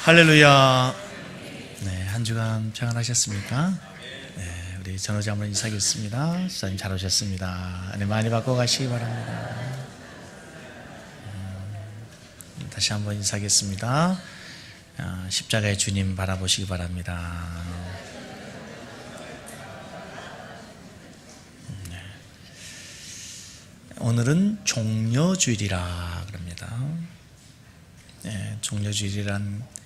할렐루야. 네, 한 주간 평안하셨습니까? 네, 우리 전호자 한번 인사하겠습니다. 수사님 잘 오셨습니다. 네, 많이 받고 가시기 바랍니다. 다시 한번 인사하겠습니다. 십자가의 주님 바라보시기 바랍니다. 네. 오늘은 종려주일이라 그럽니다. 네, 종려주일이란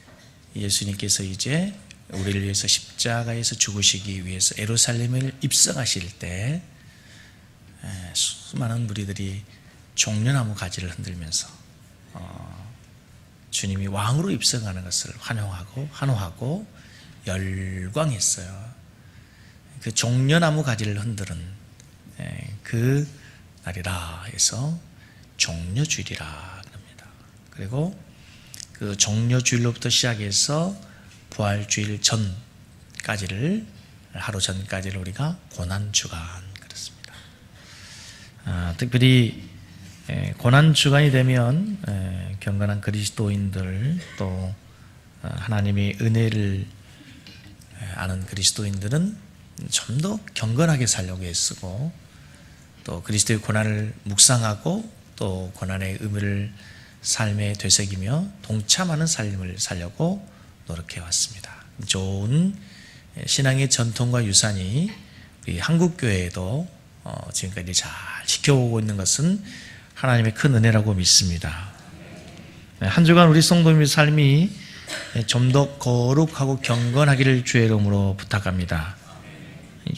예수님께서 이제 우리를 위해서 십자가에서 죽으시기 위해서 예루살렘을 입성하실 때 수많은 무리들이 종려나무 가지를 흔들면서 주님이 왕으로 입성하는 것을 환호하고 열광했어요. 그 종려나무 가지를 흔드는 그 날이라 해서 종려주일이라 합니다. 그리고 그 종려주일로부터 시작해서 부활주일 전까지를, 하루 전까지를 우리가 고난주간 그렇습니다. 특별히 고난주간이 되면 경건한 그리스도인들, 또 하나님의 은혜를 아는 그리스도인들은 좀 더 경건하게 살려고 애쓰고, 또 그리스도의 고난을 묵상하고 또 고난의 의미를 삶에 되새기며 동참하는 삶을 살려고 노력해 왔습니다. 좋은 신앙의 전통과 유산이 우리 한국교회에도 지금까지 잘 지켜오고 있는 것은 하나님의 큰 은혜라고 믿습니다. 한 주간 우리 성도님의 삶이 좀 더 거룩하고 경건하기를 주의 이름으로 부탁합니다.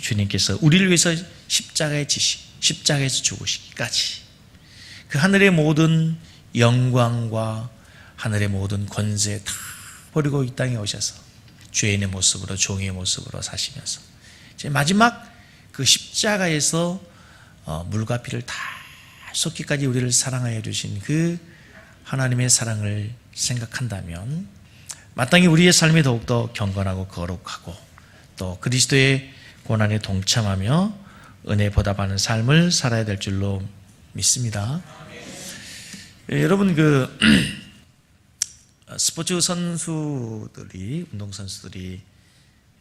주님께서 우리를 위해서 십자가에 지시고 십자가에서 죽으시기까지 그 하늘의 모든 영광과 하늘의 모든 권세 다 버리고 이 땅에 오셔서 죄인의 모습으로, 종의 모습으로 사시면서 이제 마지막 그 십자가에서 물과 피를 다 쏟기까지 우리를 사랑하여 주신 그 하나님의 사랑을 생각한다면 마땅히 우리의 삶이 더욱더 경건하고 거룩하고 또 그리스도의 고난에 동참하며 은혜 보답하는 삶을 살아야 될 줄로 믿습니다. 여러분, 스포츠 선수들이, 운동선수들이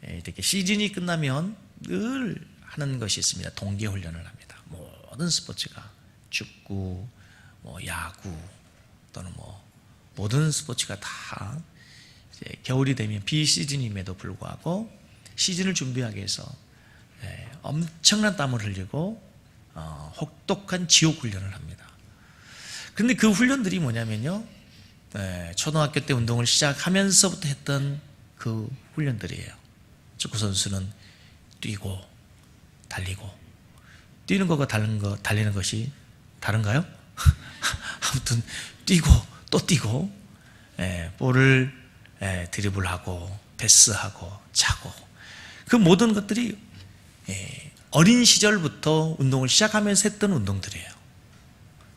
이렇게 시즌이 끝나면 늘 하는 것이 있습니다. 동계훈련을 합니다. 모든 스포츠가 축구, 야구 또는 모든 스포츠가 다 이제 겨울이 되면 비시즌임에도 불구하고 시즌을 준비하기 위해서 엄청난 땀을 흘리고 혹독한 지옥 훈련을 합니다. 그런데 그 훈련들이 뭐냐면요, 초등학교 때 운동을 시작하면서부터 했던 그 훈련들이에요. 축구 선수는 뛰고 달리고, 뛰는 것과 달리는 것이 다른가요? 아무튼 뛰고 또 뛰고, 볼을 드리블하고 패스하고 차고, 그 모든 것들이 어린 시절부터 운동을 시작하면서 했던 운동들이에요.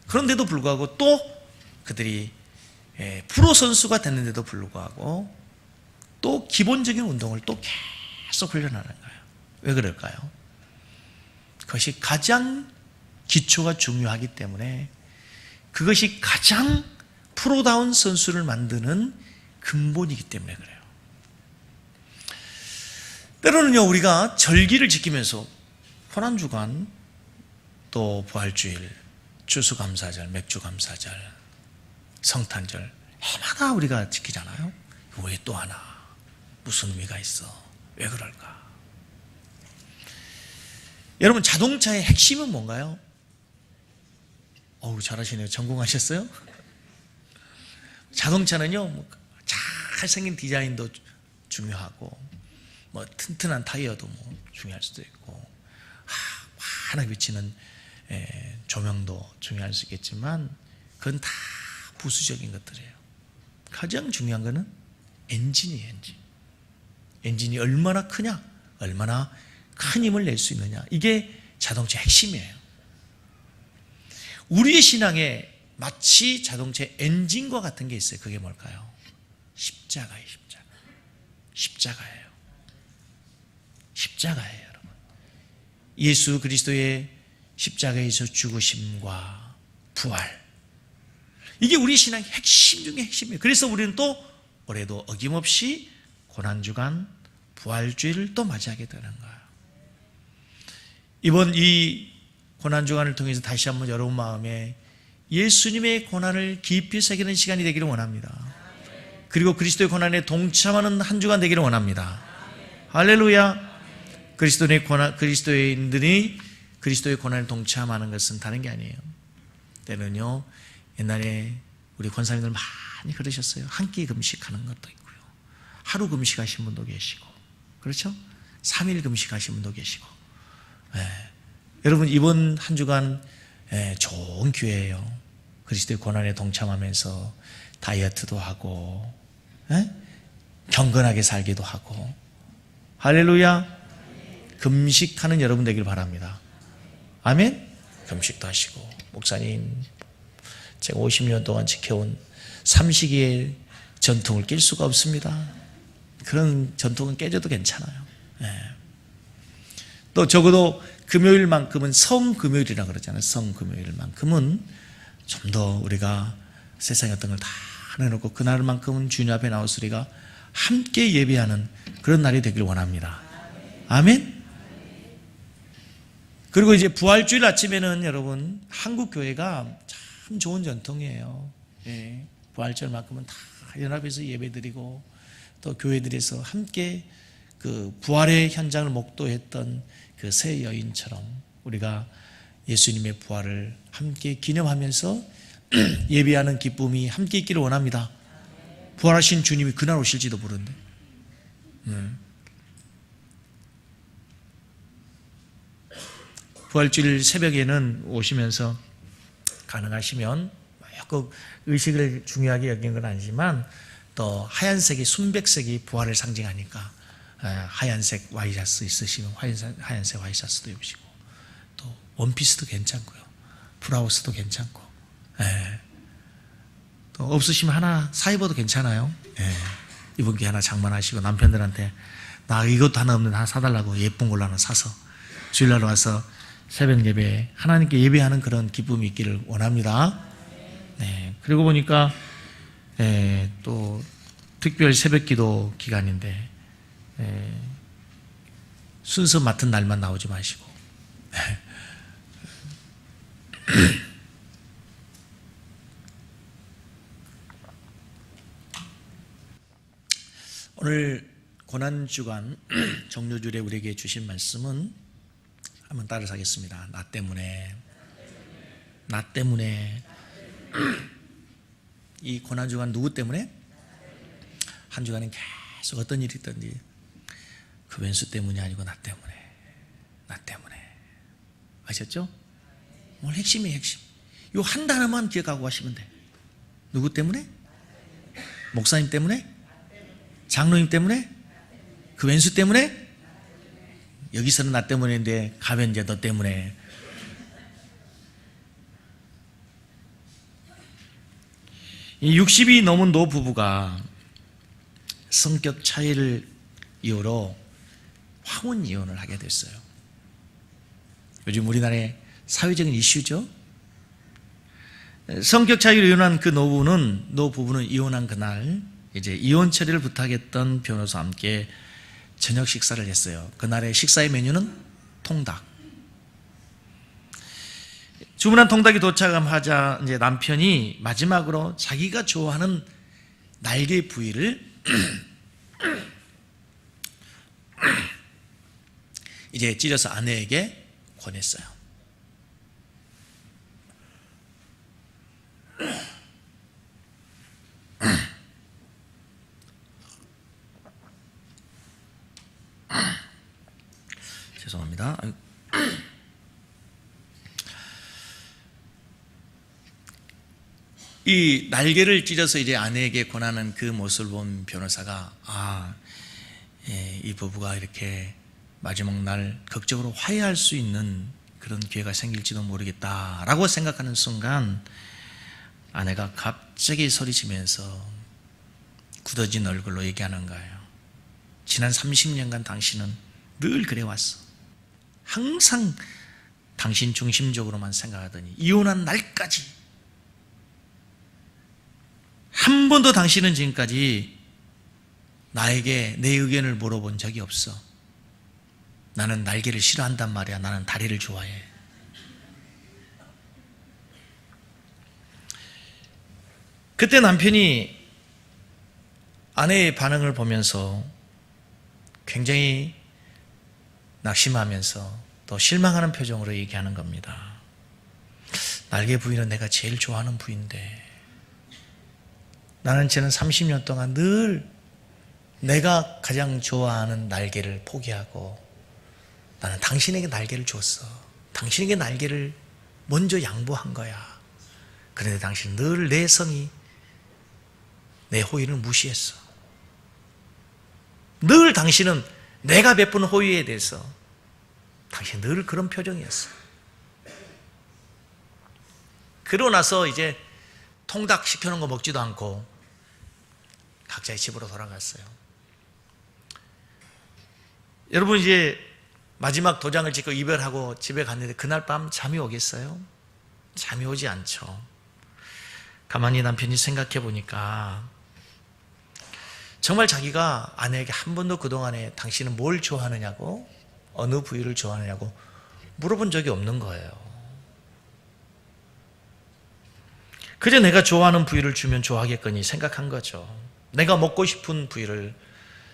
그런데도 불구하고 또 그들이 프로 선수가 됐는데도 불구하고 또 기본적인 운동을 또 계속 훈련하는 거예요. 왜 그럴까요? 그것이 가장 기초가 중요하기 때문에, 그것이 가장 프로다운 선수를 만드는 근본이기 때문에 그래요. 때로는요, 우리가 절기를 지키면서 고난주간, 또 부활주일, 추수감사절, 맥주감사절, 성탄절 해마다 우리가 지키잖아요. 왜 또 하나? 무슨 의미가 있어? 왜 그럴까? 여러분, 자동차의 핵심은 뭔가요? 잘하시네요. 전공하셨어요? 자동차는요, 잘생긴 디자인도 중요하고, 튼튼한 타이어도 중요할 수도 있고, 환하게 비치는 조명도 중요할 수 있겠지만, 그건 다 부수적인 것들이에요. 가장 중요한 것은 엔진이에요. 엔진이 얼마나 크냐, 얼마나 큰 힘을 낼 수 있느냐, 이게 자동차의 핵심이에요. 우리의 신앙에 마치 자동차의 엔진과 같은 게 있어요. 그게 뭘까요? 십자가예요. 십자가예요. 십자가예요, 여러분. 예수 그리스도의 십자가에서 죽으심과 부활, 이게 우리 신앙의 핵심 중에 핵심이에요. 그래서 우리는 또 올해도 어김없이 고난주간 부활주일을 또 맞이하게 되는 거예요. 이번 이 고난주간을 통해서 다시 한번 여러분 마음에 예수님의 고난을 깊이 새기는 시간이 되기를 원합니다. 그리고 그리스도의 고난에 동참하는 한 주간 되기를 원합니다. 할렐루야. 그리스도인들이 그리스도의 고난에 동참하는 것은 다른 게 아니에요. 때는요, 옛날에 우리 권사님들 많이 그러셨어요. 한 끼 금식하는 것도 있고요, 하루 금식하신 분도 계시고, 그렇죠? 3일 금식하신 분도 계시고. 여러분, 이번 한 주간 좋은 기회예요. 그리스도의 고난에 동참하면서 다이어트도 하고, 경건하게 살기도 하고. 할렐루야. 금식하는 여러분 되길 바랍니다. 아멘. 금식도 하시고. 목사님, 제가 50년 동안 지켜온 삼시기의 전통을 깰 수가 없습니다. 그런 전통은 깨져도 괜찮아요. 또 적어도 금요일만큼은 성금요일이라고 그러잖아요. 성금요일만큼은 좀 더 우리가 세상의 어떤 걸 다 내놓고 그날만큼은 주님 앞에 나와서 우리가 함께 예배하는 그런 날이 되길 원합니다. 아멘. 그리고 이제 부활주일 아침에는 여러분, 한국 교회가 참 좋은 전통이에요. 부활절만큼은 다 연합해서 예배드리고, 또 교회들에서 함께 그 부활의 현장을 목도했던 그 새 여인처럼 우리가 예수님의 부활을 함께 기념하면서 예배하는 기쁨이 함께 있기를 원합니다. 부활하신 주님이 그날 오실지도 모르는데. 부활주일 새벽에는 오시면서 가능하시면 꼭 의식을 중요하게 여긴 건 아니지만, 또 하얀색이, 순백색이 부활을 상징하니까 하얀색 와이셔츠 있으시면 하얀색 와이셔츠도 입으시고, 또 원피스도 괜찮고요, 블라우스도 괜찮고, 또 없으시면 하나 사 입어도 괜찮아요. 이번 기회 하나 장만하시고 남편들한테 나 이것도 하나 없는데 하나 사달라고 예쁜 걸로 하나 사서 주일날 와서 새벽 예배, 하나님께 예배하는 그런 기쁨이 있기를 원합니다. 그리고 보니까 또 특별 새벽 기도 기간인데 순서 맡은 날만 나오지 마시고 오늘 고난주간 정료주일에 우리에게 주신 말씀은 한번 따라서 하겠습니다. 나 때문에 이 고난주간 누구 때문에? 한 주간은 계속 어떤 일이 있든지 그 왼수 때문이 아니고 나 때문에. 아셨죠? 오늘 핵심이에요, 핵심. 이 한 단어만 기억하고 가시면 돼. 누구 때문에? 목사님 때문에? 장로님 때문에? 그 왼수 때문에? 여기서는 나 때문인데 가면 이제 너 때문에. 이 60이 넘은 노 부부가 성격 차이를 이유로 황혼 이혼을 하게 됐어요. 요즘 우리나라의 사회적인 이슈죠. 성격 차이로 이혼한 그 노부부는 이혼한 그날 이제 이혼 처리를 부탁했던 변호사와 함께 저녁 식사를 했어요. 그날의 식사의 메뉴는 통닭. 주문한 통닭이 도착하자 이제 남편이 마지막으로 자기가 좋아하는 날개 부위를 이제 찢어서 아내에게 권했어요. 죄송합니다. 이 날개를 찢어서 이제 아내에게 권하는 그 모습을 본 변호사가 이 부부가 이렇게 마지막 날 극적으로 화해할 수 있는 그런 기회가 생길지도 모르겠다라고 생각하는 순간 아내가 갑자기 소리치면서 굳어진 얼굴로 얘기하는 거예요. 지난 30년간 당신은 늘 그래왔어. 항상 당신 중심적으로만 생각하더니 이혼한 날까지 한 번도 당신은 지금까지 나에게 내 의견을 물어본 적이 없어. 나는 날개를 싫어한단 말이야. 나는 다리를 좋아해. 그때 남편이 아내의 반응을 보면서 굉장히 낙심하면서 또 실망하는 표정으로 얘기하는 겁니다. 날개 부위는 내가 제일 좋아하는 부위인데 나는 지난 30년 동안 늘 내가 가장 좋아하는 날개를 포기하고 나는 당신에게 날개를 줬어. 당신에게 날개를 먼저 양보한 거야. 그런데 당신은 늘 내 성의, 내 호의를 무시했어. 늘 당신은 내가 베푼 호의에 대해서 당신 늘 그런 표정이었어. 그러고 나서 이제 통닭 시켜놓은 거 먹지도 않고 각자의 집으로 돌아갔어요. 여러분 이제 마지막 도장을 찍고 이별하고 집에 갔는데 그날 밤 잠이 오겠어요? 잠이 오지 않죠. 가만히 남편이 생각해 보니까 정말 자기가 아내에게 한 번도 그동안에 당신은 뭘 좋아하느냐고, 어느 부위를 좋아하느냐고 물어본 적이 없는 거예요. 그저 내가 좋아하는 부위를 주면 좋아하겠거니 생각한 거죠. 내가 먹고 싶은 부위를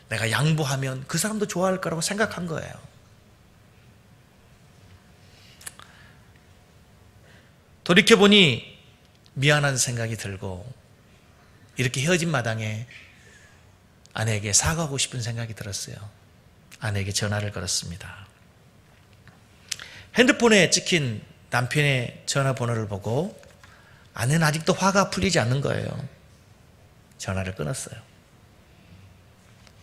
내가 양보하면 그 사람도 좋아할 거라고 생각한 거예요. 돌이켜보니 미안한 생각이 들고 이렇게 헤어진 마당에 아내에게 사과하고 싶은 생각이 들었어요. 아내에게 전화를 걸었습니다. 핸드폰에 찍힌 남편의 전화번호를 보고 아내는 아직도 화가 풀리지 않는 거예요. 전화를 끊었어요.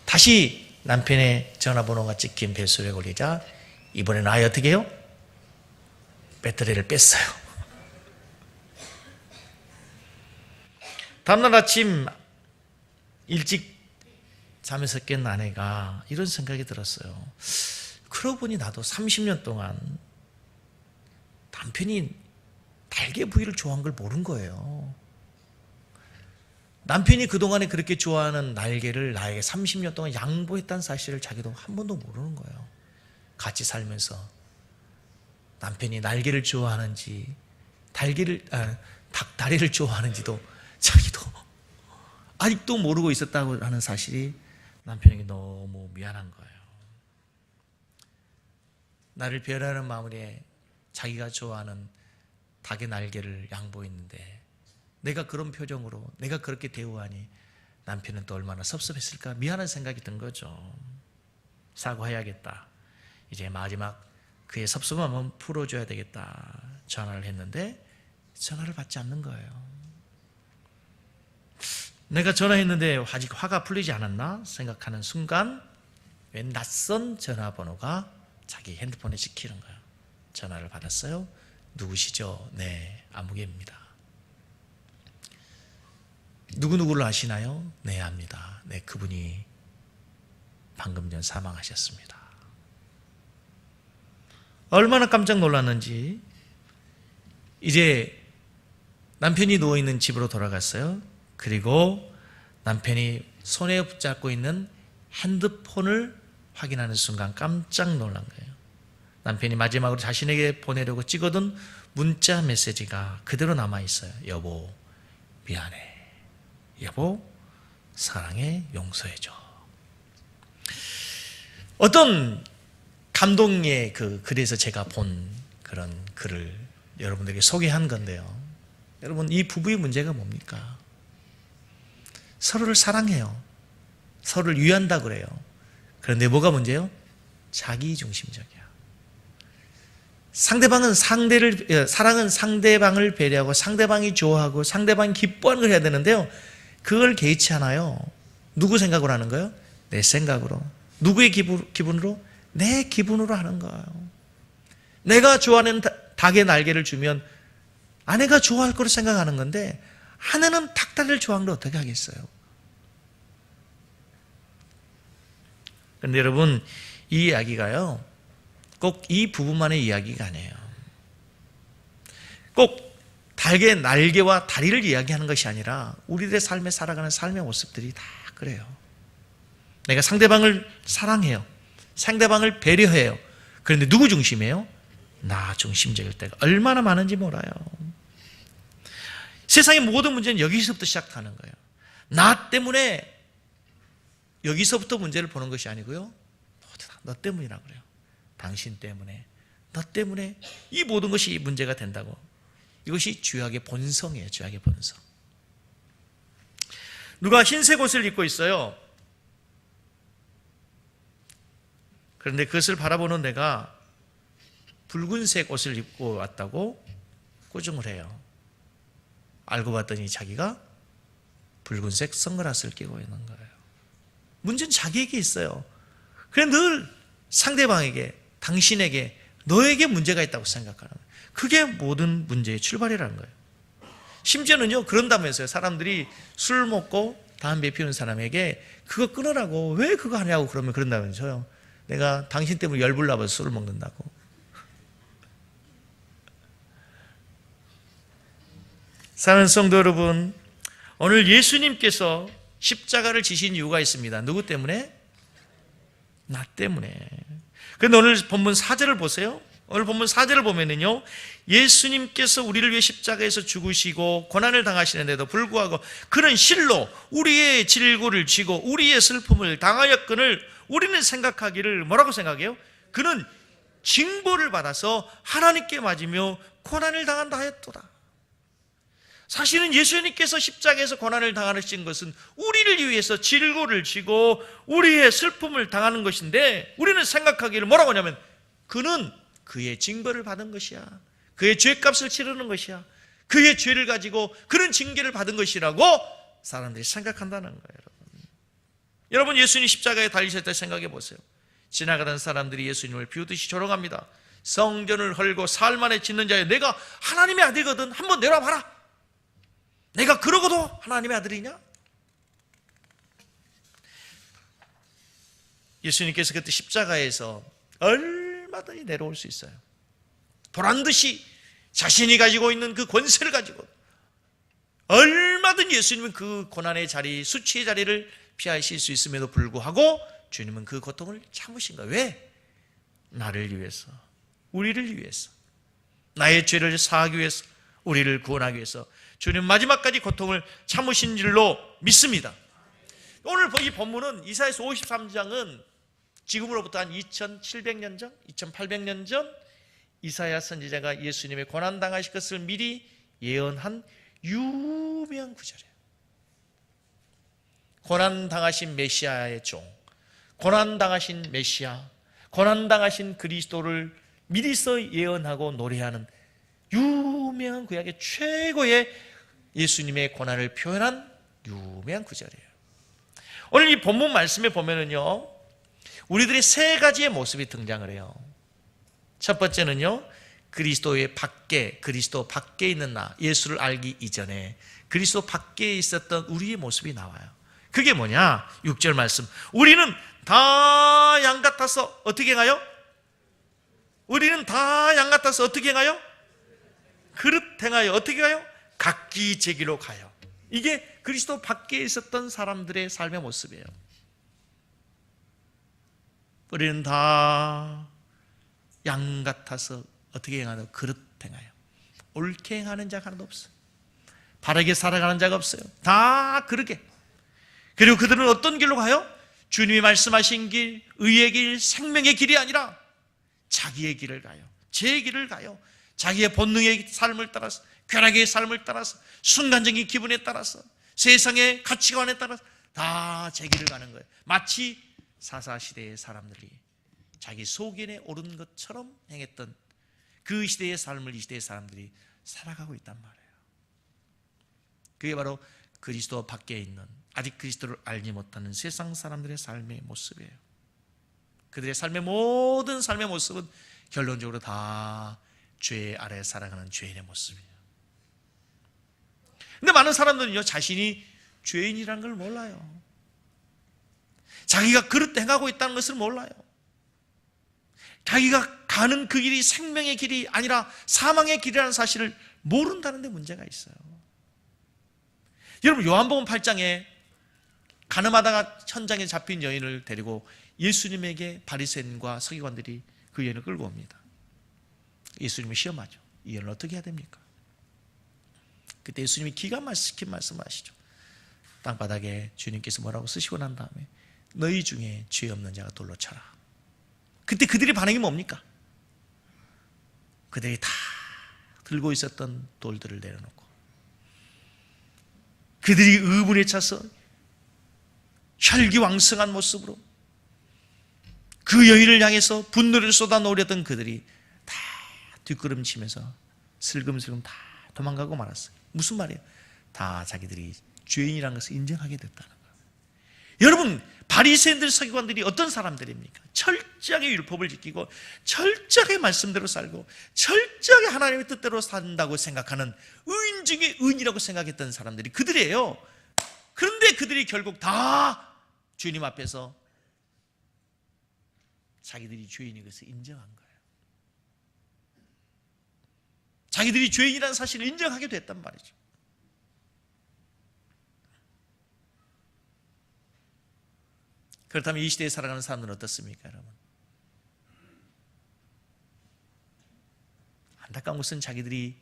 다시 남편의 전화번호가 찍힌 벨소리가 울리자 이번에는 아예 어떻게 해요? 배터리를 뺐어요. 다음날 아침 일찍 잠에서 깬 아내가 이런 생각이 들었어요. 그러고 보니 나도 30년 동안 남편이 날개 부위를 좋아한 걸 모른 거예요. 남편이 그동안에 그렇게 좋아하는 날개를 나에게 30년 동안 양보했다는 사실을 자기도 한 번도 모르는 거예요. 같이 살면서 남편이 날개를 좋아하는지 닭다리를 좋아하는지도 자기도 아직도 모르고 있었다고 하는 사실이 남편에게 너무 미안한 거예요. 나를 배려하는 마음에 자기가 좋아하는 닭의 날개를 양보했는데 내가 그런 표정으로 내가 그렇게 대우하니 남편은 또 얼마나 섭섭했을까 미안한 생각이 든 거죠. 사과해야겠다. 이제 마지막 그의 섭섭함은 풀어줘야 되겠다. 전화를 했는데 전화를 받지 않는 거예요. 내가 전화했는데 아직 화가 풀리지 않았나 생각하는 순간 웬 낯선 전화번호가 자기 핸드폰에 찍히는 거예요. 전화를 받았어요. 누구시죠? 네, 아무개입니다. 누구누구를 아시나요? 네, 압니다. 네, 그분이 방금 전 사망하셨습니다. 얼마나 깜짝 놀랐는지 이제 남편이 누워있는 집으로 돌아갔어요. 그리고 남편이 손에 붙잡고 있는 핸드폰을 확인하는 순간 깜짝 놀란 거예요. 남편이 마지막으로 자신에게 보내려고 찍어둔 문자 메시지가 그대로 남아있어요. 여보, 미안해. 여보, 사랑해, 용서해줘. 어떤 감동의 그 글에서 제가 본 그런 글을 여러분들에게 소개한 건데요. 여러분, 이 부부의 문제가 뭡니까? 서로를 사랑해요. 서로를 위한다 그래요. 그런데 뭐가 문제예요? 자기중심적이야. 사랑은 상대방을 배려하고 상대방이 좋아하고 상대방이 기뻐하는 걸 해야 되는데요. 그걸 개의치 않아요. 누구 생각으로 하는 거예요? 내 생각으로. 누구의 기분으로? 내 기분으로 하는 거예요. 내가 좋아하는 닭의 날개를 주면 아내가 좋아할 거로 생각하는 건데 아내는 닭다리를 좋아하는 걸 어떻게 하겠어요? 그런데 여러분, 이 이야기가요, 꼭 이 부부만의 이야기가 아니에요. 꼭 닭의 날개와 다리를 이야기하는 것이 아니라 우리들의 삶에 살아가는 삶의 모습들이 다 그래요. 내가 상대방을 사랑해요. 상대방을 배려해요. 그런데 누구 중심이에요? 나 중심적일 때가 얼마나 많은지 몰라요. 세상의 모든 문제는 여기서부터 시작하는 거예요. 나 때문에 여기서부터 문제를 보는 것이 아니고요. 모두 다 너 때문이라고 그래요. 당신 때문에, 너 때문에 이 모든 것이 문제가 된다고. 이것이 죄악의 본성이에요. 죄악의 본성. 누가 흰색 옷을 입고 있어요. 그런데 그것을 바라보는 내가 붉은색 옷을 입고 왔다고 꾸중을 해요. 알고 봤더니 자기가 붉은색 선글라스를 끼고 있는 거예요. 문제는 자기에게 있어요. 그래 늘 상대방에게, 당신에게, 너에게 문제가 있다고 생각하는 거예요. 그게 모든 문제의 출발이라는 거예요. 심지어는요, 그런다면서요. 사람들이 술 먹고 담배 피우는 사람에게 그거 끊으라고, 왜 그거 하냐고 그러면 그런다면서요. 내가 당신 때문에 열불 나서 술을 먹는다고. 사랑하는 성도 여러분, 오늘 예수님께서 십자가를 지신 이유가 있습니다. 누구 때문에? 나 때문에. 그런데 오늘 본문 4절을 보세요. 오늘 본문 4절을 보면은요, 예수님께서 우리를 위해 십자가에서 죽으시고 고난을 당하시는데도 불구하고 그는 실로 우리의 질고를 지고 우리의 슬픔을 당하였거늘 우리는 생각하기를 뭐라고 생각해요? 그는 징벌을 받아서 하나님께 맞으며 고난을 당한다 하였도다. 사실은 예수님께서 십자가에서 고난을 당하신 것은 우리를 위해서 질고를 지고 우리의 슬픔을 당하는 것인데, 우리는 생각하기를 뭐라고 하냐면 그는 그의 징벌을 받은 것이야, 그의 죄값을 치르는 것이야, 그의 죄를 가지고 그런 징계를 받은 것이라고 사람들이 생각한다는 거예요. 여러분, 예수님 십자가에 달리실 때 생각해 보세요. 지나가던 사람들이 예수님을 비웃듯이 조롱합니다. 성전을 헐고 사흘 만에 짓는 자여, 내가 하나님의 아들이거든 한번 내려봐라. 내가 그러고도 하나님의 아들이냐? 예수님께서 그때 십자가에서 얼마든지 내려올 수 있어요. 보란듯이 자신이 가지고 있는 그 권세를 가지고 얼마든지 예수님은 그 고난의 자리, 수치의 자리를 피하실 수 있음에도 불구하고 주님은 그 고통을 참으신 거예요. 왜? 나를 위해서, 우리를 위해서, 나의 죄를 사하기 위해서, 우리를 구원하기 위해서 주님 마지막까지 고통을 참으신 줄로 믿습니다. 오늘 이 본문은 이사야서 53장은 지금으로부터 한 2700년 전, 2800년 전 이사야 선지자가 예수님의 고난당하실 것을 미리 예언한 유명한 구절이에요. 고난당하신 메시아의 종, 고난당하신 메시아, 고난당하신 그리스도를 미리서 예언하고 노래하는 유명한 구약의 최고의 예수님의 고난을 표현한 유명한 구절이에요. 오늘 이 본문 말씀에 보면은요, 우리들의 세 가지의 모습이 등장을 해요. 첫 번째는요, 그리스도의 밖에, 그리스도 밖에 있는 나, 예수를 알기 이전에 그리스도 밖에 있었던 우리의 모습이 나와요. 그게 뭐냐? 6절 말씀. 우리는 다 양 같아서 어떻게 행하여? 우리는 다 양 같아서 어떻게 행하여? 그릇 행하여 어떻게 가요? 각기 제 길로 가요. 이게 그리스도 밖에 있었던 사람들의 삶의 모습이에요. 우리는 다 양 같아서 어떻게 행하여? 그릇 행하여. 옳게 행하는 자가 하나도 없어요. 바르게 살아가는 자가 없어요. 다 그르게. 그리고 그들은 어떤 길로 가요? 주님이 말씀하신 길, 의의 길, 생명의 길이 아니라 자기의 길을 가요. 제 길을 가요. 자기의 본능의 삶을 따라서, 쾌락의 삶을 따라서, 순간적인 기분에 따라서, 세상의 가치관에 따라서 다 제 길을 가는 거예요. 마치 사사시대의 사람들이 자기 속인에 오른 것처럼 행했던 그 시대의 삶을 이 시대의 사람들이 살아가고 있단 말이에요. 그게 바로 그리스도 밖에 있는, 아직 그리스도를 알지 못하는 세상 사람들의 삶의 모습이에요. 그들의 삶의 모든 삶의 모습은 결론적으로 다 죄 아래 살아가는 죄인의 모습이에요. 근데 많은 사람들은요, 자신이 죄인이라는 걸 몰라요. 자기가 그릇 행하고 있다는 것을 몰라요. 자기가 가는 그 길이 생명의 길이 아니라 사망의 길이라는 사실을 모른다는 데 문제가 있어요. 여러분, 요한복음 8장에 가늠하다가 현장에 잡힌 여인을 데리고 예수님에게 바리새인과 서기관들이 그 여인을 끌고 옵니다. 예수님을 시험하죠. 이 여인을 어떻게 해야 됩니까? 그때 예수님이 기가 막힌 말씀을 하시죠. 땅바닥에 주님께서 뭐라고 쓰시고 난 다음에 너희 중에 죄 없는 자가 돌로 쳐라. 그때 그들의 반응이 뭡니까? 그들이 다 들고 있었던 돌들을 내려놓고 그들이 의문에 차서 혈기왕성한 모습으로 그 여인을 향해서 분노를 쏟아놓으려던 그들이 다 뒷걸음치면서 슬금슬금 다 도망가고 말았어요. 무슨 말이에요? 다 자기들이 죄인이라는 것을 인정하게 됐다는 거예요. 여러분, 바리새인들 서기관들이 어떤 사람들입니까? 철저하게 율법을 지키고 철저하게 말씀대로 살고 철저하게 하나님의 뜻대로 산다고 생각하는 의인 중에 의인이라고 생각했던 사람들이 그들이에요. 그런데 그들이 결국 다 주님 앞에서 자기들이 죄인인 것을 인정한 거예요. 자기들이 죄인이라는 사실을 인정하게 됐단 말이죠. 그렇다면 이 시대에 살아가는 사람들은 어떻습니까, 여러분? 안타까운 것은 자기들이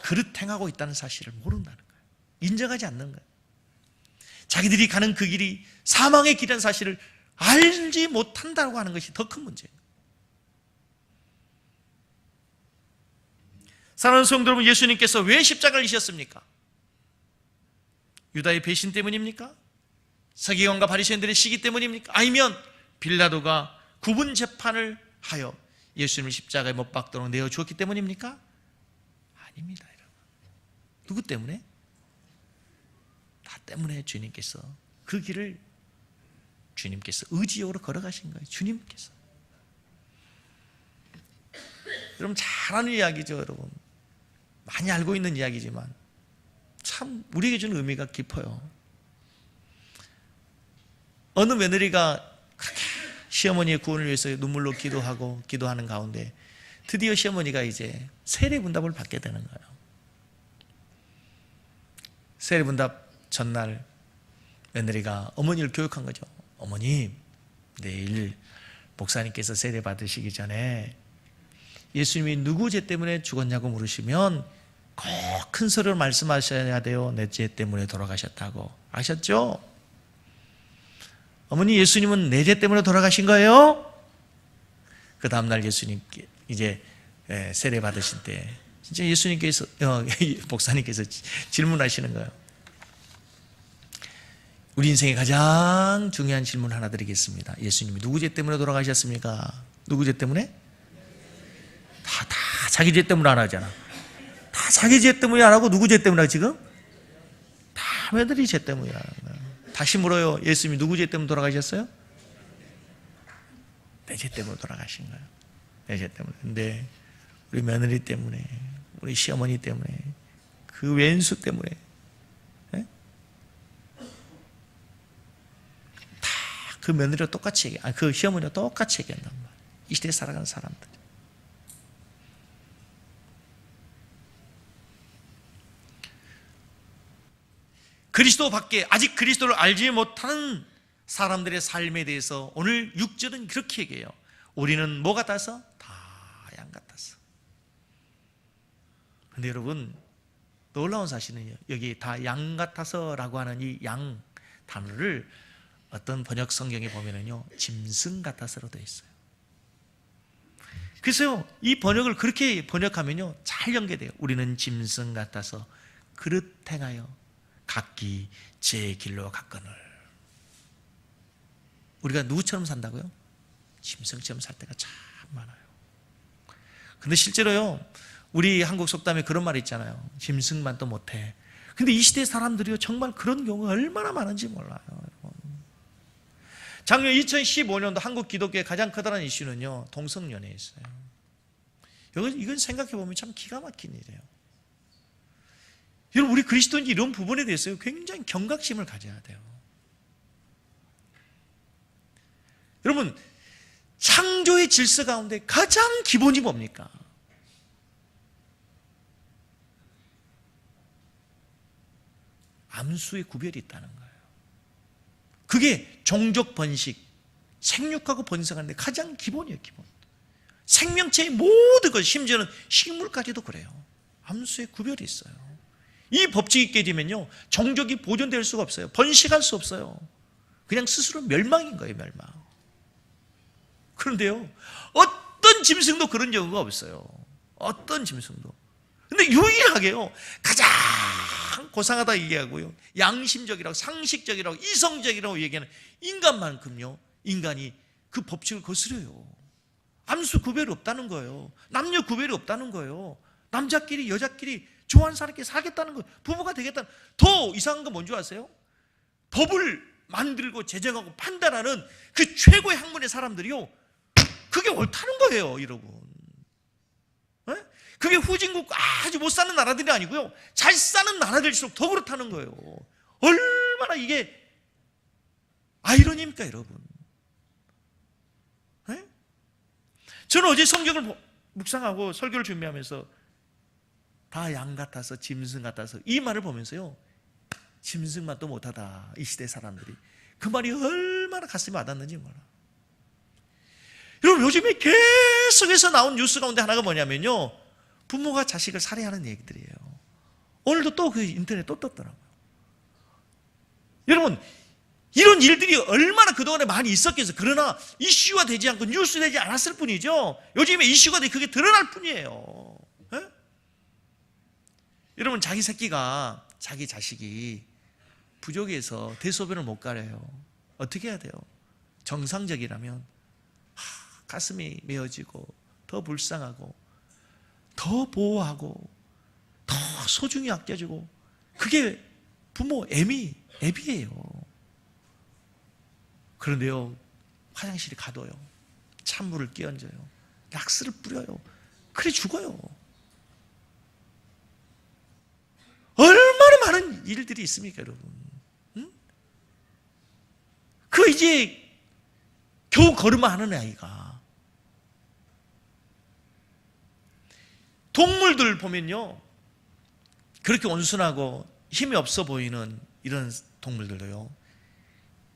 그릇 행하고 있다는 사실을 모른다는 거예요. 인정하지 않는 거예요. 자기들이 가는 그 길이 사망의 길이라는 사실을 알지 못한다고 하는 것이 더 큰 문제예요. 사랑하는 성도 여러분, 예수님께서 왜 십자가를 지셨습니까? 유다의 배신 때문입니까? 서기관과 바리새인들의 시기 때문입니까? 아니면 빌라도가 구분 재판을 하여 예수님을 십자가에 못 박도록 내어 주었기 때문입니까? 아닙니다, 여러분. 누구 때문에? 나 때문에 주님께서 그 길을 주님께서 의지적으로 걸어가신 거예요. 주님께서. 여러분, 잘 아는 이야기죠, 여러분. 많이 알고 있는 이야기지만 참 우리에게 주는 의미가 깊어요. 어느 며느리가 그렇게 시어머니의 구원을 위해서 눈물로 기도하는 가운데 드디어 시어머니가 이제 세례분답을 받게 되는 거예요. 세례분답 전날 며느리가 어머니를 교육한 거죠. 어머니, 내일 목사님께서 세례 받으시기 전에 예수님이 누구 죄 때문에 죽었냐고 물으시면 꼭 큰 소리로 말씀하셔야 돼요. 내 죄 때문에 돌아가셨다고. 아셨죠? 어머니, 예수님은 내 죄 때문에 돌아가신 거예요? 그 다음날 예수님께 이제 세례 받으실 때 진짜 예수님께서 목사님께서 질문하시는 거예요. 우리 인생의 가장 중요한 질문 하나 드리겠습니다. 예수님이 누구 죄 때문에 돌아가셨습니까? 누구 죄 때문에? 다 자기 죄 때문에 안 하잖아. 다 자기 죄 때문에 안 하고 누구 죄 때문에 지금? 다 며느리 죄 때문이야. 다시 물어요. 예수님이 누구 죄 때문에 돌아가셨어요? 내 죄 때문에 돌아가신 거예요. 내 죄 때문에. 근데 우리 며느리 때문에, 우리 시어머니 때문에, 그 왼수 때문에 다 그 며느리와 똑같이 그 시어머니와 똑같이 얘기한단 말이에요. 이 시대에 살아가는 사람들. 그리스도 밖에 아직 그리스도를 알지 못하는 사람들의 삶에 대해서 오늘 6절은 그렇게 얘기해요. 우리는 뭐 같아서? 다 양 같아서. 근데 여러분, 놀라운 사실은요, 여기 다 양 같아서 라고 하는 이 양 단어를 어떤 번역 성경에 보면은요, 짐승 같아서로 되어 있어요. 그래서 이 번역을 그렇게 번역하면요, 잘 연계돼요. 우리는 짐승 같아서 그릇 행하여 각기 제 길로 갔거늘. 우리가 누구처럼 산다고요? 짐승처럼 살 때가 참 많아요. 근데 실제로요, 우리 한국 속담에 그런 말이 있잖아요. 짐승만 또 못해. 근데 이 시대 사람들이요, 정말 그런 경우가 얼마나 많은지 몰라요. 작년 2015년도 한국 기독교의 가장 커다란 이슈는요, 동성연애였어요. 이건 생각해보면 참 기가 막힌 일이에요. 여러분, 우리 그리스도인이 이런 부분에 대해서 굉장히 경각심을 가져야 돼요. 여러분, 창조의 질서 가운데 가장 기본이 뭡니까? 암수의 구별이 있다는 거예요. 그게 종족 번식, 생육하고 번성하는데 가장 기본이에요, 기본. 생명체의 모든 것, 심지어는 식물까지도 그래요. 암수의 구별이 있어요. 이 법칙이 깨지면요, 종족이 보존될 수가 없어요. 번식할 수 없어요. 그냥 스스로 멸망인 거예요, 멸망. 그런데요, 어떤 짐승도 그런 경우가 없어요. 어떤 짐승도. 근데 유일하게요, 가장 고상하다 얘기하고요, 양심적이라고, 상식적이라고, 이성적이라고 얘기하는 인간만큼요, 인간이 그 법칙을 거스려요. 암수 구별이 없다는 거예요. 남녀 구별이 없다는 거예요. 남자끼리 여자끼리 좋아하는 사람끼리 살겠다는 거예요. 부부가 되겠다는. 더 이상한 건 뭔지 아세요? 법을 만들고 제정하고 판단하는 그 최고의 학문의 사람들이요, 그게 옳다는 거예요, 여러분. 네? 그게 후진국 아주 못 사는 나라들이 아니고요, 잘 사는 나라들일수록 더 그렇다는 거예요. 얼마나 이게 아이러니입니까, 여러분? 네? 저는 어제 성경을 묵상하고 설교를 준비하면서 다 양 같아서 짐승 같아서 이 말을 보면서요, 짐승만도 못하다, 이 시대 사람들이. 그 말이 얼마나 가슴이 와닿는지 몰라. 여러분, 요즘에 계속해서 나온 뉴스 가운데 하나가 뭐냐면요, 부모가 자식을 살해하는 얘기들이에요. 오늘도 또 그 인터넷 또 떴더라고요. 여러분, 이런 일들이 얼마나 그동안에 많이 있었겠어요. 그러나 이슈가 되지 않고 뉴스되지 않았을 뿐이죠. 요즘에 이슈가 되고 그게 드러날 뿐이에요. 에? 여러분, 자기 새끼가, 자기 자식이 부족해서 대소변을 못 가려요. 어떻게 해야 돼요? 정상적이라면 가슴이 메어지고 더 불쌍하고 더 보호하고 더 소중히 아껴주고, 그게 부모 애비예요. 그런데요, 화장실에 가둬요. 찬물을 끼얹어요. 락스를 뿌려요. 그래 죽어요. 얼마나 많은 일들이 있습니까, 여러분? 응? 그 이제 겨우 걸음하는 아이가. 동물들 보면요, 그렇게 온순하고 힘이 없어 보이는 이런 동물들도요,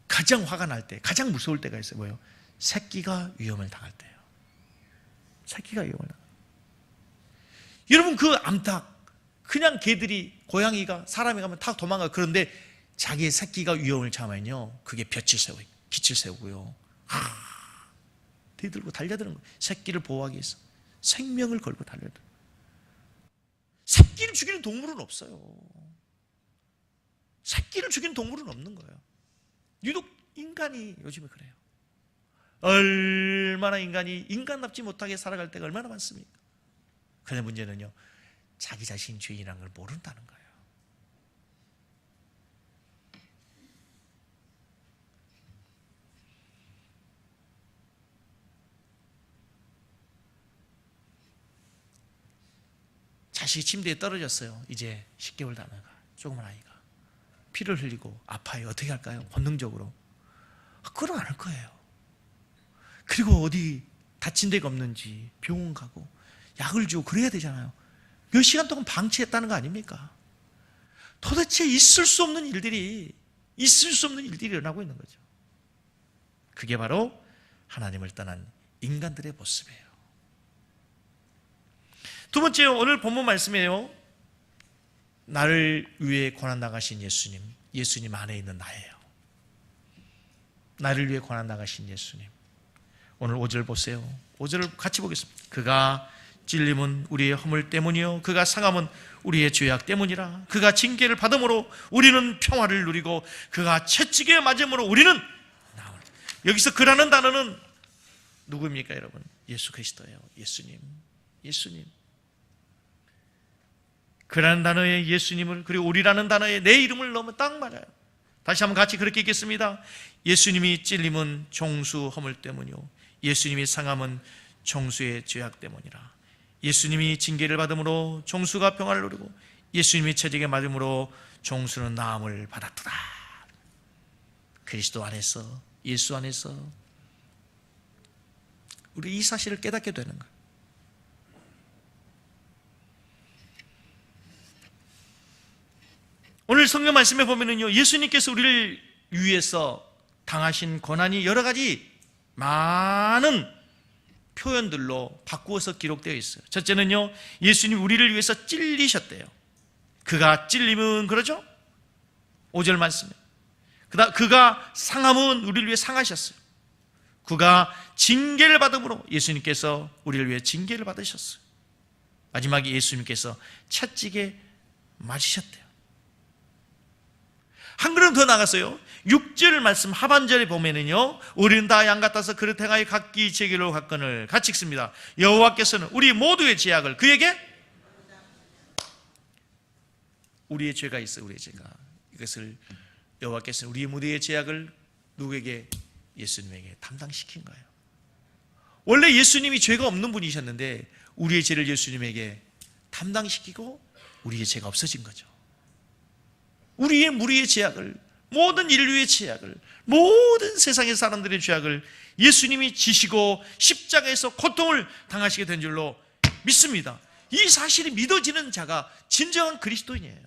가장 화가 날 때, 가장 무서울 때가 있어요. 뭐예요? 새끼가 위험을 당할 때예요. 새끼가 위험을 당할 때. 여러분, 그 암탉, 그냥 개들이, 고양이가 사람이 가면 다 도망가. 그런데 자기의 새끼가 위험을 참으면요, 그게 볕을 세우고 기칠 세우고요, 들고 달려드는 거예요. 새끼를 보호하기 위해서 생명을 걸고 달려들어요. 새끼를 죽이는 동물은 없어요. 새끼를 죽이는 동물은 없는 거예요. 유독 인간이 요즘에 그래요. 얼마나 인간이 인간답지 못하게 살아갈 때가 얼마나 많습니까? 그런데 문제는요, 자기 자신 죄인이라는 걸 모른다는 거예요. 자식이 침대에 떨어졌어요. 이제 10개월 다 나가, 조그만 아이가. 피를 흘리고 아파요. 어떻게 할까요? 본능적으로 끌어안을 거예요. 그리고 어디 다친 데가 없는지 병원 가고 약을 주고 그래야 되잖아요. 몇 시간 동안 방치했다는 거 아닙니까? 도대체 있을 수 없는 일들이 일어나고 있는 거죠. 그게 바로 하나님을 떠난 인간들의 모습이에요. 두 번째, 오늘 본문 말씀이에요. 나를 위해 고난 당하신 예수님, 예수님 안에 있는 나예요. 나를 위해 고난 당하신 예수님. 오늘 5절 보세요. 5절을 같이 보겠습니다. 그가 찔림은 우리의 허물 때문이요, 그가 상함은 우리의 죄악 때문이라. 그가 징계를 받음으로 우리는 평화를 누리고 그가 채찍에 맞음으로 우리는 나오라. 여기서 그라는 단어는 누구입니까, 여러분? 예수 그리스도예요. 예수님. 그라는 단어에 예수님을, 그리고 우리라는 단어에 내 이름을 넣으면 딱 맞아요. 다시 한번 같이 그렇게 읽겠습니다. 예수님이 찔림은 종수 허물 때문이요, 예수님이 상함은 종수의 죄악 때문이라. 예수님이 징계를 받음으로 종수가 평화를 누리고 예수님이 채찍에 맞음으로 종수는 나음을 받았더라. 그리스도 안에서, 예수 안에서 우리 이 사실을 깨닫게 되는 거예요. 오늘 성경 말씀에 보면은요, 예수님께서 우리를 위해서 당하신 고난이 여러 가지 많은 표현들로 바꾸어서 기록되어 있어요. 첫째는요, 예수님 우리를 위해서 찔리셨대요. 그가 찔림은 그러죠? 5절 말씀에 그가 상함은 우리를 위해 상하셨어요. 그가 징계를 받음으로 예수님께서 우리를 위해 징계를 받으셨어요. 마지막에 예수님께서 채찍에 맞으셨대요. 한 걸음 더 나갔어요. 6절 말씀 하반절에 보면은요, 우리는 다 양 같아서 그릇 행하여 각기 제길로 갔거늘 같이 읽습니다. 여호와께서는 우리 모두의 죄악을 그에게, 우리의 죄가 있어요. 우리의 죄가, 이것을 여호와께서는 우리의 모두의 죄악을 누구에게? 예수님에게 담당시킨 거예요. 원래 예수님이 죄가 없는 분이셨는데 우리의 죄를 예수님에게 담당시키고 우리의 죄가 없어진 거죠. 우리의 무리의 죄악을, 모든 인류의 죄악을, 모든 세상의 사람들의 죄악을 예수님이 지시고 십자가에서 고통을 당하시게 된 줄로 믿습니다. 이 사실이 믿어지는 자가 진정한 그리스도인이에요.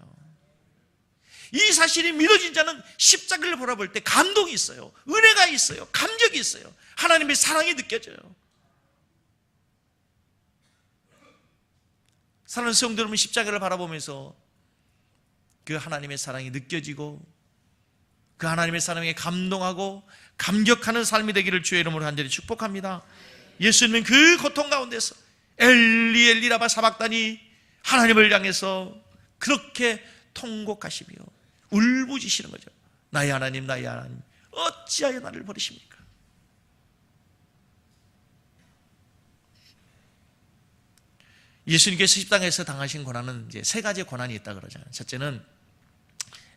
이 사실이 믿어진 자는 십자가를 바라볼 때 감동이 있어요. 은혜가 있어요. 감격이 있어요. 하나님의 사랑이 느껴져요. 사랑하는 성도 여러분, 십자가를 바라보면서 그 하나님의 사랑이 느껴지고 그 하나님의 사랑에 감동하고 감격하는 삶이 되기를 주의 이름으로 간절히 축복합니다. 예수님은 그 고통 가운데서 엘리 엘리 라마 사박다니 하나님을 향해서 그렇게 통곡하시며 울부짖으시는 거죠. 나의 하나님, 나의 하나님, 어찌하여 나를 버리십니까? 예수님께서 십자가에서 당하신 고난은 이제 세 가지 고난이 있다 그러잖아요. 첫째는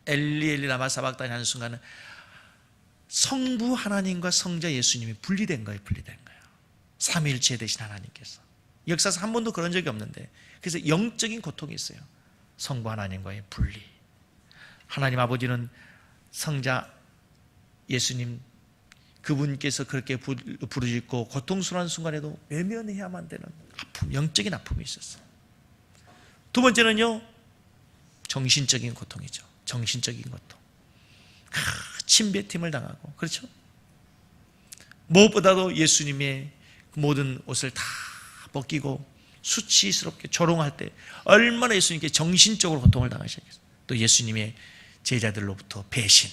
엘리 엘리 라마 사박다니 하는 순간은 성부 하나님과 성자 예수님이 분리된 거예요. 분리된 거예요. 삼위일체 되신 하나님께서. 역사에서 한 번도 그런 적이 없는데, 그래서 영적인 고통이 있어요. 성부 하나님과의 분리. 하나님 아버지는 성자 예수님 그분께서 그렇게 부르짖고 고통스러운 순간에도 외면해야만 되는 아픔, 영적인 아픔이 있었어요. 두 번째는요, 정신적인 고통이죠. 정신적인 고통. 침뱉음을 당하고, 그렇죠? 무엇보다도 예수님의 모든 옷을 다 벗기고 수치스럽게 조롱할 때 얼마나 예수님께 정신적으로 고통을 당하셨겠어요. 또 예수님의 제자들로부터 배신.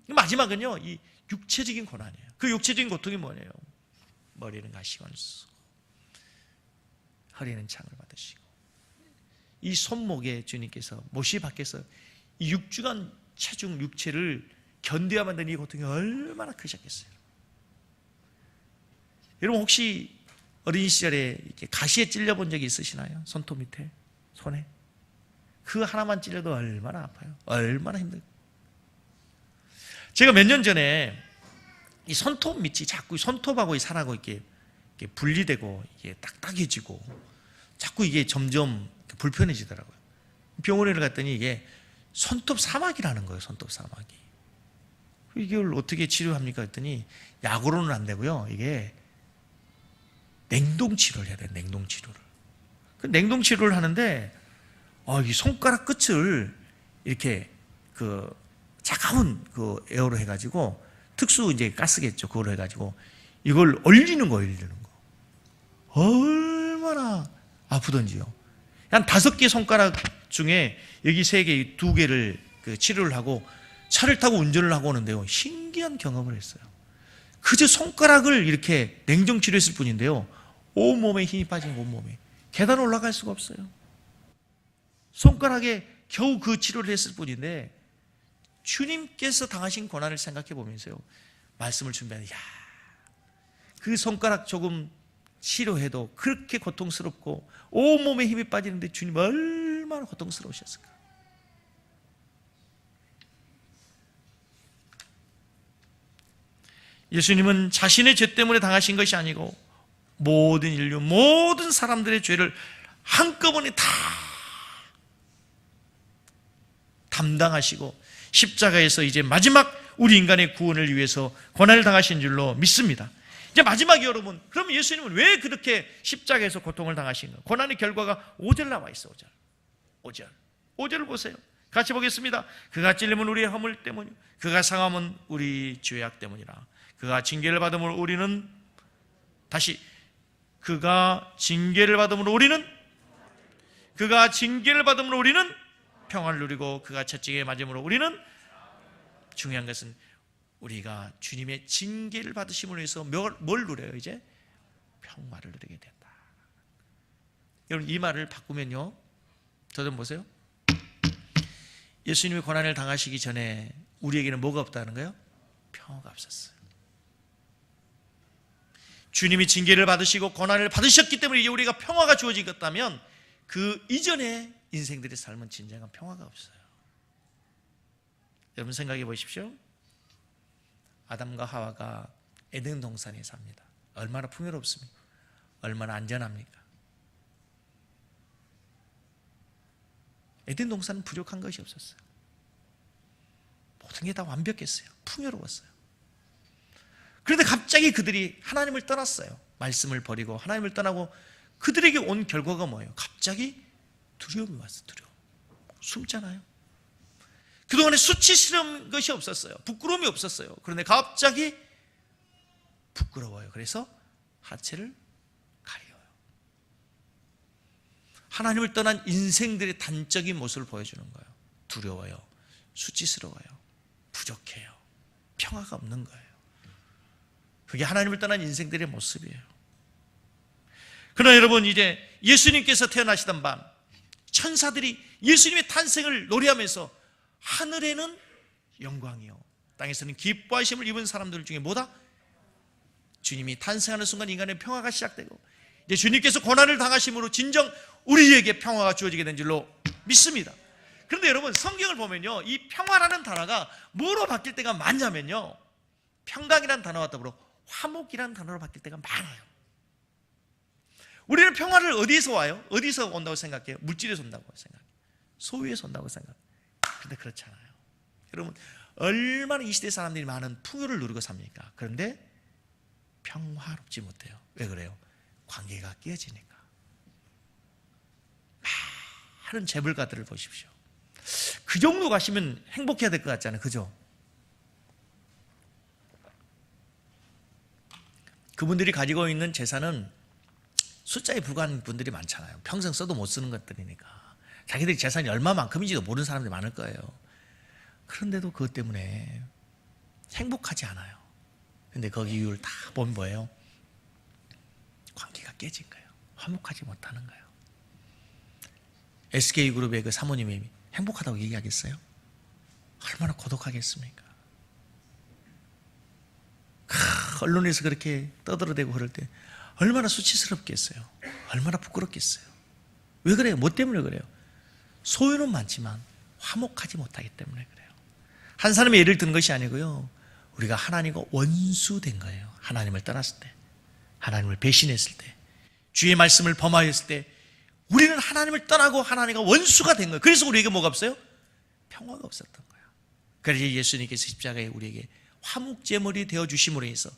마지막은요, 이 육체적인 고난이에요. 그 육체적인 고통이 뭐냐요? 머리는 가시관을 쓰고 허리는 창을 받으시고, 이 손목에 주님께서 못이 밖에서 이 6주간 체중 육체를 견뎌야만 되는 이 고통이 얼마나 크셨겠어요. 여러분 혹시 어린 시절에 이렇게 가시에 찔려본 적이 있으시나요? 손톱 밑에, 손에. 그 하나만 찔려도 얼마나 아파요. 얼마나 힘들어요. 제가 몇 년 전에 이 손톱 밑이 자꾸 손톱하고 이 살하고 이렇게 분리되고 이게 딱딱해지고 자꾸 이게 점점 불편해지더라고요. 병원에 갔더니 이게 손톱 사막이라는 거예요. 손톱 사막이. 이걸 어떻게 치료합니까? 했더니 약으로는 안 되고요. 이게 냉동 치료를 해야 돼요. 냉동 치료를. 그 냉동 치료를 하는데 이 손가락 끝을 이렇게 그 차가운 그 에어로 해가지고 특수 이제 가스겠죠. 그걸로 해가지고 이걸 얼리는 거예요. 얼리는 거. 얼마나 아프던지요. 한 5개 손가락 중에 여기 3개, 2개를 그 치료를 하고 차를 타고 운전을 하고 오는데요. 신기한 경험을 했어요. 그저 손가락을 이렇게 냉정 치료했을 뿐인데요. 온몸에 힘이 빠진 온몸에 계단 올라갈 수가 없어요. 손가락에 겨우 그 치료를 했을 뿐인데 주님께서 당하신 고난을 생각해 보면서요, 말씀을 준비하는, 그 손가락 조금 치료해도 그렇게 고통스럽고 온몸에 힘이 빠지는데 주님 얼마나 고통스러우셨을까. 예수님은 자신의 죄 때문에 당하신 것이 아니고 모든 인류, 모든 사람들의 죄를 한꺼번에 다 담당하시고 십자가에서 이제 마지막 우리 인간의 구원을 위해서 고난을 당하신 줄로 믿습니다. 이제 마지막에 여러분, 그럼 예수님은 왜 그렇게 십자가에서 고통을 당하신 거예요? 고난의 결과가 5절 나와 있어. 5절. 5절을 보세요. 같이 보겠습니다. 그가 찔림은 우리의 허물 때문이요 그가 상함은 우리 죄악 때문이라. 그가 징계를 받음으로 우리는 다시 그가 징계를 받음으로 우리는 평안을 누리고 그가 채찍에 맞음으로 우리는 중요한 것은 우리가 주님의 징계를 받으심으로 해서 뭘 누려요? 이제 평화를 누리게 된다. 여러분 이 말을 바꾸면요, 저 좀 보세요. 예수님이 고난을 당하시기 전에 우리에게는 뭐가 없다는 거예요? 평화가 없었어요. 주님이 징계를 받으시고 고난을 받으셨기 때문에 이제 우리가 평화가 주어지겠다면 그 이전의 인생들의 삶은 진정한 평화가 없어요. 여러분 생각해 보십시오. 아담과 하와가 에덴 동산에 삽니다. 얼마나 풍요롭습니까? 얼마나 안전합니까? 에덴 동산은 부족한 것이 없었어요. 모든 게 다 완벽했어요. 풍요로웠어요. 그런데 갑자기 그들이 하나님을 떠났어요. 말씀을 버리고 하나님을 떠나고 그들에게 온 결과가 뭐예요? 갑자기 두려움이 왔어요. 두려움. 숨잖아요. 그동안에 수치스러운 것이 없었어요. 부끄러움이 없었어요. 그런데 갑자기 부끄러워요. 그래서 하체를 가려요. 하나님을 떠난 인생들의 단적인 모습을 보여주는 거예요. 두려워요. 수치스러워요. 부족해요. 평화가 없는 거예요. 그게 하나님을 떠난 인생들의 모습이에요. 그러나 여러분 이제 예수님께서 태어나시던 밤 천사들이 예수님의 탄생을 노래하면서 하늘에는 영광이요 땅에서는 기뻐하심을 입은 사람들 중에 뭐다? 주님이 탄생하는 순간 인간의 평화가 시작되고 이제 주님께서 고난을 당하심으로 진정 우리에게 평화가 주어지게 된 줄로 믿습니다. 그런데 여러분 성경을 보면요, 이 평화라는 단어가 뭐로 바뀔 때가 많냐면요, 평강이라는 단어와 더불어 화목이라는 단어로 바뀔 때가 많아요. 우리는 평화를 어디에서 와요? 어디서 온다고 생각해요? 물질에서 온다고 생각해요. 소유에서 온다고 생각해요. 그런데 그렇지 않아요. 여러분 얼마나 이 시대 사람들이 많은 풍요를 누리고 삽니까? 그런데 평화롭지 못해요. 왜 그래요? 관계가 깨어지니까. 많은 재벌가들을 보십시오. 그 정도 가시면 행복해야 될 것 같잖아요. 그죠? 그분들이 가지고 있는 재산은 숫자에 불과한 분들이 많잖아요. 평생 써도 못 쓰는 것들이니까. 자기들이 재산이 얼마만큼인지도 모르는 사람들이 많을 거예요. 그런데도 그것 때문에 행복하지 않아요. 근데 거기 이유를 다 보면 뭐예요? 관계가 깨진 거예요. 화목하지 못하는 거예요. SK그룹의 그 사모님이 행복하다고 얘기하겠어요? 얼마나 고독하겠습니까? 언론에서 그렇게 떠들어대고 그럴 때 얼마나 수치스럽겠어요? 얼마나 부끄럽겠어요? 왜 그래요? 뭐 때문에 그래요? 소유는 많지만 화목하지 못하기 때문에 그래요. 한 사람의 예를 든 것이 아니고요, 우리가 하나님과 원수된 거예요. 하나님을 떠났을 때, 하나님을 배신했을 때, 주의 말씀을 범하였을 때 우리는 하나님을 떠나고 하나님과 원수가 된 거예요. 그래서 우리에게 뭐가 없어요? 평화가 없었던 거예요. 그래서 예수님께서 십자가에 우리에게 화목제물이 되어주심으로 해서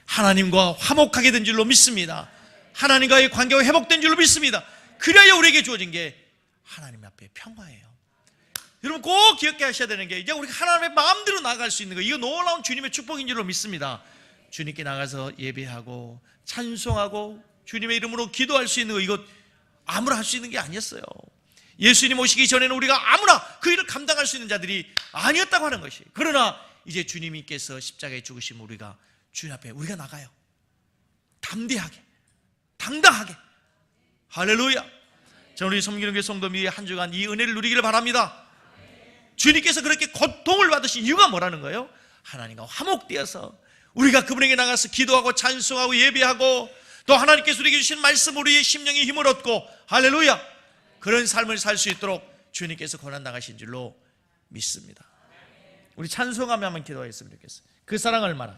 하나님과 화목하게 된 줄로 믿습니다. 하나님과의 관계가 회복된 줄로 믿습니다. 그래야 우리에게 주어진 게 하나님 앞에 평화예요. 여러분 꼭 기억해 하셔야 되는 게, 이제 우리가 하나님의 마음대로 나아갈 수 있는 거, 이거 놀라운 주님의 축복인 줄로 믿습니다. 주님께 나가서 예배하고 찬송하고 주님의 이름으로 기도할 수 있는 거, 이거 아무나 할 수 있는 게 아니었어요. 예수님 오시기 전에는 우리가 아무나 그 일을 감당할 수 있는 자들이 아니었다고 하는 것이. 그러나 이제 주님께서 십자가에 죽으시면 우리가 주님 앞에 우리가 나가요. 담대하게, 당당하게. 할렐루야. 저는 우리 섬기는 성도님이 한 주간 이 은혜를 누리기를 바랍니다. 주님께서 그렇게 고통을 받으신 이유가 뭐라는 거예요? 하나님과 화목되어서 우리가 그분에게 나가서 기도하고 찬송하고 예배하고 또 하나님께서 우리에게 주신 말씀, 우리의 심령이 힘을 얻고, 할렐루야, 그런 삶을 살 수 있도록 주님께서 고난당하신 줄로 믿습니다. 우리 찬송하며 한번 기도하겠으면 좋겠어요. 그 사랑 얼마나,